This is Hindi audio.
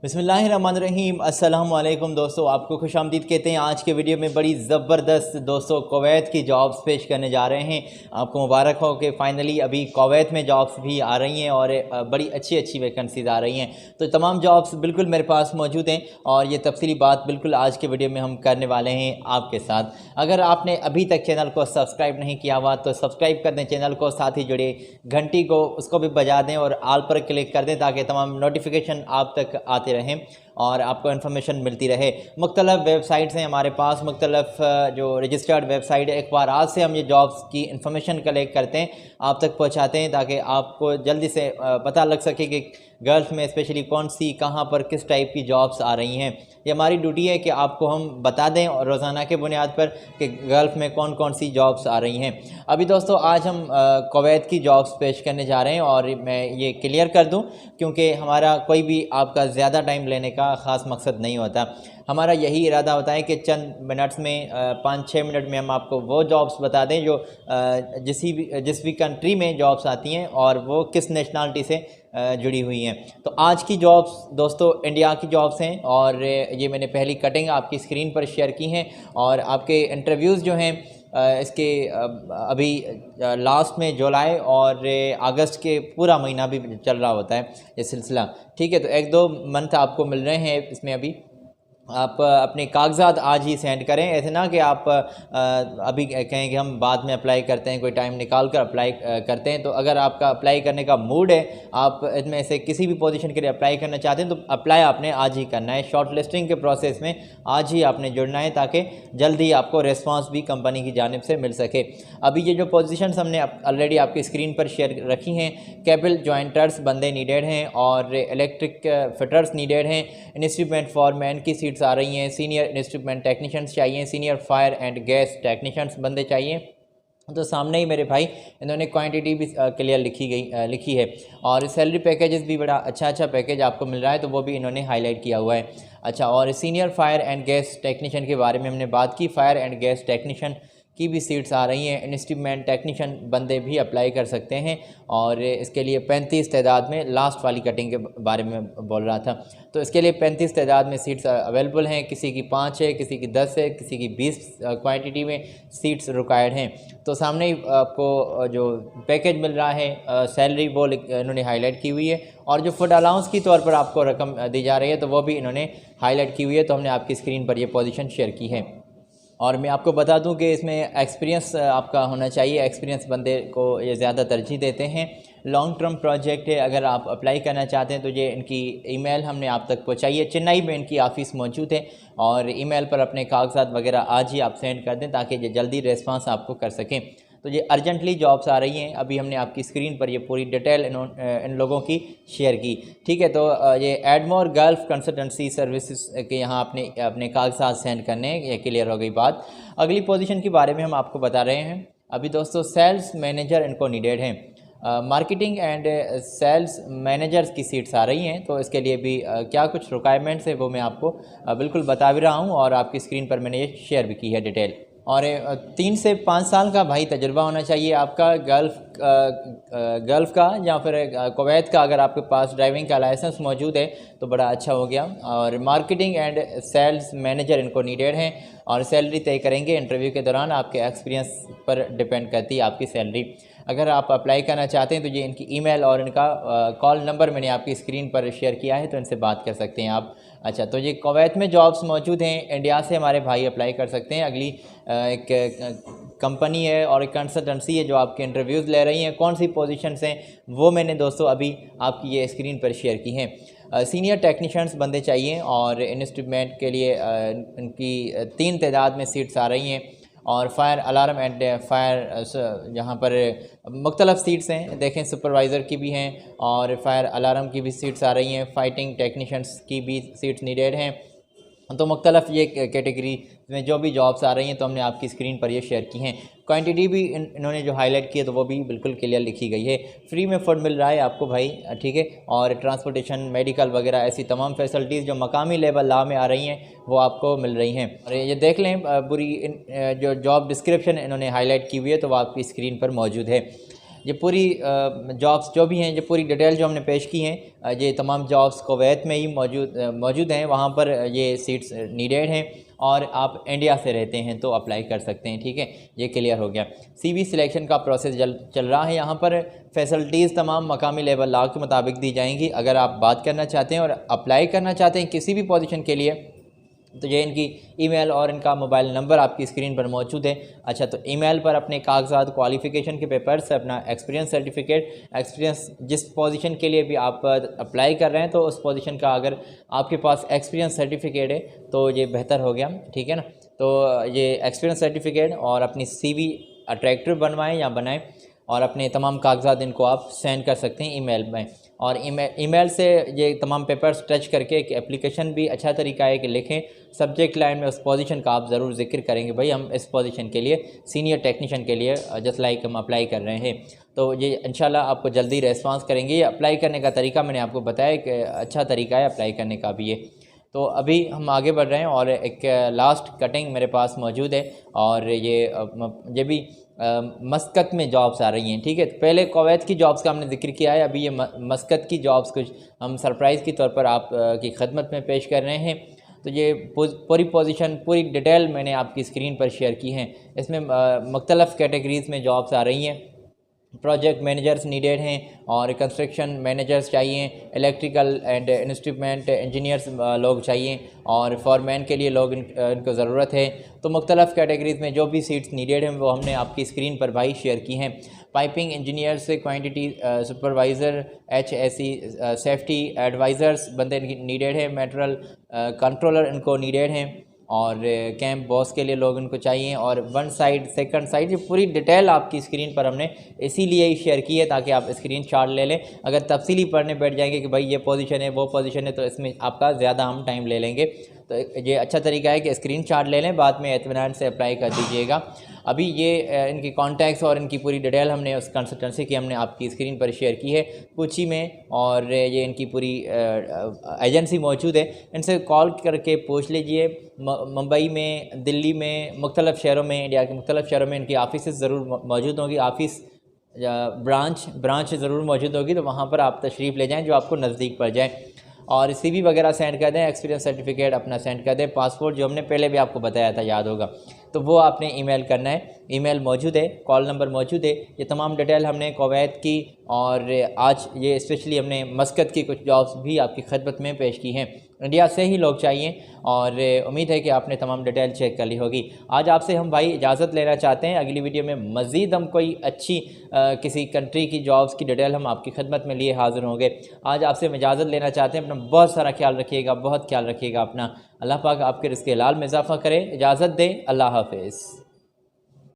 बिस्मिल्लाहिर्रहमानिर्रहीम। अस्सलाम वालेकुम दोस्तों, आपको खुश आमदीद कहते हैं। आज के वीडियो में बड़ी ज़बरदस्त दोस्तों कुवैत की जॉब्स पेश करने जा रहे हैं। आपको मुबारक हो कि फ़ाइनली अभी कुवैत में जॉब्स भी आ रही हैं और बड़ी अच्छी अच्छी वैकेंसीज़ आ रही हैं। तो तमाम जॉब्स बिल्कुल मेरे पास मौजूद हैं और ये तफसीली बात बिल्कुल आज के वीडियो में हम करने वाले हैं आपके साथ। अगर आपने अभी तक चैनल को सब्सक्राइब नहीं किया हुआ तो सब्सक्राइब कर दें चैनल को, साथ ही जुड़े घंटी को उसको भी बजा दें और आल पर क्लिक कर दें ताकि तमाम नोटिफिकेशन आप तक आते रहें और आपको इन्फॉर्मेशन मिलती रहे। मुख्तलिफ़ वेबसाइट्स हैं हमारे पास, मुख्तलिफ़ जो रजिस्टर्ड वेबसाइट है। अखबारात से हम ये जॉब्स की इन्फॉर्मेशन कलेक्ट करते हैं, आप तक पहुंचाते हैं ताकि आपको जल्दी से पता लग सके कि गर्ल्स में स्पेशली कौन सी कहां पर किस टाइप की जॉब्स आ रही हैं। ये हमारी ड्यूटी है कि आपको हम बता दें और रोज़ाना के बुनियाद पर कि गल्फ़ में कौन कौन सी जॉब्स आ रही हैं। अभी दोस्तों आज हम कुवैत की जॉब्स पेश करने जा रहे हैं और मैं ये क्लियर कर दूं क्योंकि हमारा कोई भी आपका ज़्यादा टाइम लेने का ख़ास मकसद नहीं होता। हमारा यही इरादा होता है कि चंद मिनट्स में 5-6 मिनट में हम आपको वो जॉब्स बता दें जो जिस भी कंट्री में जॉब्स आती हैं और वो किस नेशनलिटी से जुड़ी हुई हैं। तो आज की जॉब्स दोस्तों इंडिया की जॉब्स हैं और ये मैंने पहली कटिंग आपकी स्क्रीन पर शेयर की हैं और आपके इंटरव्यूज़ जो हैं इसके अभी लास्ट में जुलाई और अगस्त के पूरा महीना भी चल रहा होता है ये सिलसिला, ठीक है। तो 1-2 मंथ आपको मिल रहे हैं इसमें। अभी आप अपने कागजात आज ही सेंड करें, ऐसे ना कि आप अभी कहें कि हम बाद में अप्लाई करते हैं, कोई टाइम निकाल कर अप्लाई करते हैं। तो अगर आपका अप्लाई करने का मूड है, आप इसमें से किसी भी पोजीशन के लिए अप्लाई करना चाहते हैं तो अप्लाई आपने आज ही करना है। शॉर्ट लिस्टिंग के प्रोसेस में आज ही आपने जुड़ना है ताकि जल्दी आपको रिस्पॉन्स भी कंपनी की जानिब से मिल सके। अभी ये जो पोजीशंस हमने ऑलरेडी आपकी स्क्रीन पर शेयर रखी हैं, केबल जॉइंटर्स बंदे नीडेड हैं और इलेक्ट्रिक फिटर्स नीडेड हैं। इंस्ट्रूमेंट फॉरमैन की सीट्स आ रही हैं, सीनियर इंस्ट्रूमेंट टेक्नीशियंस चाहिए, senior fire and gas technicians बंदे चाहिए। तो सामने ही मेरे भाई इन्होंने क्वांटिटी भी क्लियर लिखी है और सैलरी पैकेजेस भी बड़ा अच्छा पैकेज आपको मिल रहा है, तो वो भी इन्होंने हाईलाइट किया हुआ है। अच्छा, और senior fire and gas technician के बारे में हमने बात की। फायर एंड गैस टेक्नीशियन की भी सीट्स आ रही हैं। इंस्ट्रूमेंट टेक्नीशियन बंदे भी अप्लाई कर सकते हैं और इसके लिए 35 तादाद में, लास्ट वाली कटिंग के बारे में बोल रहा था, तो इसके लिए 35 तादाद में सीट्स अवेलेबल हैं। किसी की 5 है, किसी की 10 है, किसी की 20 क्वांटिटी में सीट्स रिक्वायर्ड हैं। तो सामने ही आपको जो पैकेज मिल रहा है, सैलरी वो इन्होंने हाईलाइट की हुई है और जो फूड अलाउंस की तौर पर आपको रकम दी जा रही है तो वो भी इन्होंने हाईलाइट की हुई है। तो हमने आपकी स्क्रीन पर ये पोजीशन शेयर की है और मैं आपको बता दूं कि इसमें एक्सपीरियंस आपका होना चाहिए। एक्सपीरियंस बंदे को ये ज़्यादा तरजीह देते हैं। लॉन्ग टर्म प्रोजेक्ट है, अगर आप अप्लाई करना चाहते हैं तो ये इनकी ईमेल हमने आप तक पहुंचाई है। चेन्नई में इनकी ऑफ़िस मौजूद है और ईमेल पर अपने कागजात वगैरह आज ही आप सेंड कर दें ताकि ये जल्दी रिस्पांस आपको कर सकें। तो ये अर्जेंटली जॉब्स आ रही हैं। अभी हमने आपकी स्क्रीन पर ये पूरी डिटेल इन लोगों की शेयर की, ठीक है। तो ये एडमोर गल्फ कंसल्टेंसी सर्विसेज के यहाँ अपने कागजात सेंड करने हैं, ये क्लियर हो गई बात। अगली पोजीशन के बारे में हम आपको बता रहे हैं। अभी दोस्तों सेल्स मैनेजर इनको नीडेड हैं। मार्केटिंग एंड सेल्स मैनेजर्स की सीट्स आ रही हैं। तो इसके लिए भी क्या कुछ रिक्वायरमेंट्स है वो मैं आपको बिल्कुल बता भी रहा हूँ और आपकी स्क्रीन पर मैंने ये शेयर भी की है डिटेल। और 3 से 5 साल का भाई तजुर्बा होना चाहिए आपका गल्फ़ का या फिर कुवैत का। अगर आपके पास ड्राइविंग का लाइसेंस मौजूद है तो बड़ा अच्छा हो गया। और मार्केटिंग एंड सेल्स मैनेजर इनको नीडेड हैं और सैलरी तय करेंगे इंटरव्यू के दौरान। आपके एक्सपीरियंस पर डिपेंड करती है आपकी सैलरी। अगर आप अप्लाई करना चाहते हैं तो ये इनकी ईमेल और इनका कॉल नंबर मैंने आपकी स्क्रीन पर शेयर किया है, तो इनसे बात कर सकते हैं आप। अच्छा, तो ये कुवैत में जॉब्स मौजूद हैं। इंडिया से हमारे भाई अप्लाई कर सकते हैं। अगली एक कंपनी है और एक कंसल्टेंसी है जो आपके इंटरव्यूज़ ले रही हैं। कौन सी पोजीशंस हैं वो मैंने दोस्तों अभी आपकी ये स्क्रीन पर शेयर की हैं। सीनियर टेक्नीशियंस बंदे चाहिए और इंस्ट्रूमेंट के लिए इनकी 3 तादाद में सीट्स आ रही हैं। और फायर अलार्म एंड फायर यहाँ पर मुख्तलिफ़ सीट्स हैं, देखें सुपरवाइज़र की भी हैं और फायर अलार्म की भी सीट्स आ रही हैं। फाइटिंग टेक्नीशियंस की भी सीट्स नीडेड हैं। तो मुख्तलिफ़ ये कैटेगरी में जो भी जॉब्स आ रही हैं तो हमने आपकी स्क्रीन पर ये शेयर की हैं। क्वांटिटी भी इन्होंने जो हाईलाइट की है तो वो भी बिल्कुल क्लियर लिखी गई है। फ्री में फूड मिल रहा है आपको भाई, ठीक है। और ट्रांसपोर्टेशन, मेडिकल वगैरह ऐसी तमाम फैसिलिटीज़ जो मकामी लेवल ला में आ रही हैं वो आपको मिल रही हैं। और ये देख लें पूरी जो जॉब डिस्क्रिप्शन इन्होंने हाईलाइट की हुई है तो वो आपकी स्क्रीन पर मौजूद है। ये पूरी जॉब्स जो भी हैं, जो पूरी डिटेल जो हमने पेश की हैं, ये तमाम जॉब्स कुवैत में ही मौजूद हैं। वहाँ पर ये सीट्स नीडेड हैं और आप इंडिया से रहते हैं तो अप्लाई कर सकते हैं। ठीक है, ये क्लियर हो गया। CV सिलेक्शन का प्रोसेस चल रहा है। यहाँ पर फैसिलिटीज़ तमाम मकामी लेवल लॉ के मुताबिक दी जाएंगी। अगर आप बात करना चाहते हैं और अप्लाई करना चाहते हैं किसी भी पोजीशन के लिए, तो ये इनकी ईमेल और इनका मोबाइल नंबर आपकी स्क्रीन पर मौजूद है। अच्छा, तो ईमेल पर अपने कागजात, क्वालिफ़िकेशन के पेपर्स, अपना एक्सपीरियंस सर्टिफिकेट, एक्सपीरियंस जिस पोजीशन के लिए भी आप अप्लाई कर रहे हैं तो उस पोजीशन का अगर आपके पास एक्सपीरियंस सर्टिफिकेट है तो ये बेहतर हो गया। ठीक है ना, तो ये एक्सपीरियंस सर्टिफिकेट और अपनी CV अट्रैक्टिव बनवाएँ या बनाएँ और अपने तमाम कागजात इनको आप सेंड कर सकते हैं ईमेल में। और ईमेल से ये तमाम पेपर्स टच करके एक एप्लीकेशन भी अच्छा तरीका है कि लिखें। सब्जेक्ट लाइन में उस पोजीशन का आप ज़रूर जिक्र करेंगे, भाई हम इस पोजीशन के लिए सीनियर टेक्नीशियन के लिए जस्ट लाइक हम अप्लाई कर रहे हैं। तो ये इंशाल्लाह आपको जल्दी रेस्पॉन्स करेंगे। ये अप्लाई करने का तरीका मैंने आपको बताया कि अच्छा तरीका है अप्लाई करने का भी ये। तो अभी हम आगे बढ़ रहे हैं और एक लास्ट कटिंग मेरे पास मौजूद है और ये भी मस्कत में जॉब्स आ रही हैं। ठीक है, पहले कुवैत की जॉब्स का हमने जिक्र किया है, अभी ये मस्कत की जॉब्स कुछ हम सरप्राइज़ के तौर पर आप की खदमत में पेश कर रहे हैं। तो ये पूरी पोजीशन, पूरी डिटेल मैंने आपकी स्क्रीन पर शेयर की हैं। इसमें मुख्तलिफ़ कैटेगरीज़ में जॉब्स आ रही हैं। प्रोजेक्ट मैनेजर्स नीडेड हैं और कंस्ट्रक्शन मैनेजर्स चाहिए, इलेक्ट्रिकल एंड इंस्ट्रूमेंट इंजीनियर्स लोग चाहिए और फॉरमैन के लिए लोग इनको ज़रूरत है। तो मुख्तलिफ़ कैटेगरीज़ में जो भी सीट्स नीडेड हैं वो हमने आपकी स्क्रीन पर भाई शेयर की हैं। Piping engineers, quantity supervisor, HSE safety advisers बंदे नीडेड है। मटेरियल कंट्रोलर इनको नीडेड हैं और कैंप बॉस के लिए लोग इनको चाहिए। और वन साइड, सेकंड साइड, ये पूरी डिटेल आपकी स्क्रीन पर हमने इसीलिए ही शेयर की है ताकि आप स्क्रीन शॉट ले लें। अगर तफसीली पढ़ने बैठ जाएंगे कि भाई ये पोजीशन है वो पोजीशन है तो इसमें आपका ज़्यादा हम टाइम ले लेंगे। तो ये अच्छा तरीका है कि स्क्रीन शॉट ले लें, बाद में इत्मीनान से अप्लाई कर दीजिएगा। अभी ये इनकी कॉन्टैक्ट्स और इनकी पूरी डिटेल हमने उस कंसल्टेंसी की हमने आपकी स्क्रीन पर शेयर की है कोची में, और ये इनकी पूरी एजेंसी मौजूद है। इनसे कॉल करके पूछ लीजिए। मुंबई में, दिल्ली में, मुख्तलिफ़ शहरों में, इंडिया के मुख्तलिफ़ शहरों में इनकी ऑफिस ज़रूर मौजूद होंगी। ऑफिस ब्रांच ज़रूर मौजूद होगी, तो वहाँ पर आप तशरीफ़ ले जाएँ जो आपको नज़दीक पड़ जाए। और CV वगैरह सेंड कर दें, एक्सपीरियंस सर्टिफिकेट अपना सेंड कर दें, पासपोर्ट जो हमने पहले भी आपको बताया था, याद होगा, तो वो आपने ईमेल करना है। ईमेल मौजूद है, कॉल नंबर मौजूद है। ये तमाम डिटेल हमने कुवैत की और आज ये स्पेशली हमने मस्कत की कुछ जॉब्स भी आपकी खदमत में पेश की हैं। इंडिया से ही लोग चाहिए और उम्मीद है कि आपने तमाम डिटेल चेक कर ली होगी। आज आपसे हम भाई इजाज़त लेना चाहते हैं। अगली वीडियो में मज़ीद हम कोई अच्छी किसी कंट्री की जॉब्स की डिटेल हम आपकी खदमत में लिए हाज़िर होंगे। आज आपसे हम इजाज़त लेना चाहते हैं। अपना बहुत सारा ख्याल रखिएगा, बहुत ख्याल रखिएगा अपना। अल्लाह पाक आपके रिज़्क़ हलाल में इज़ाफ़ा करे। इजाज़त दें, अल्लाह हाफ़िज़।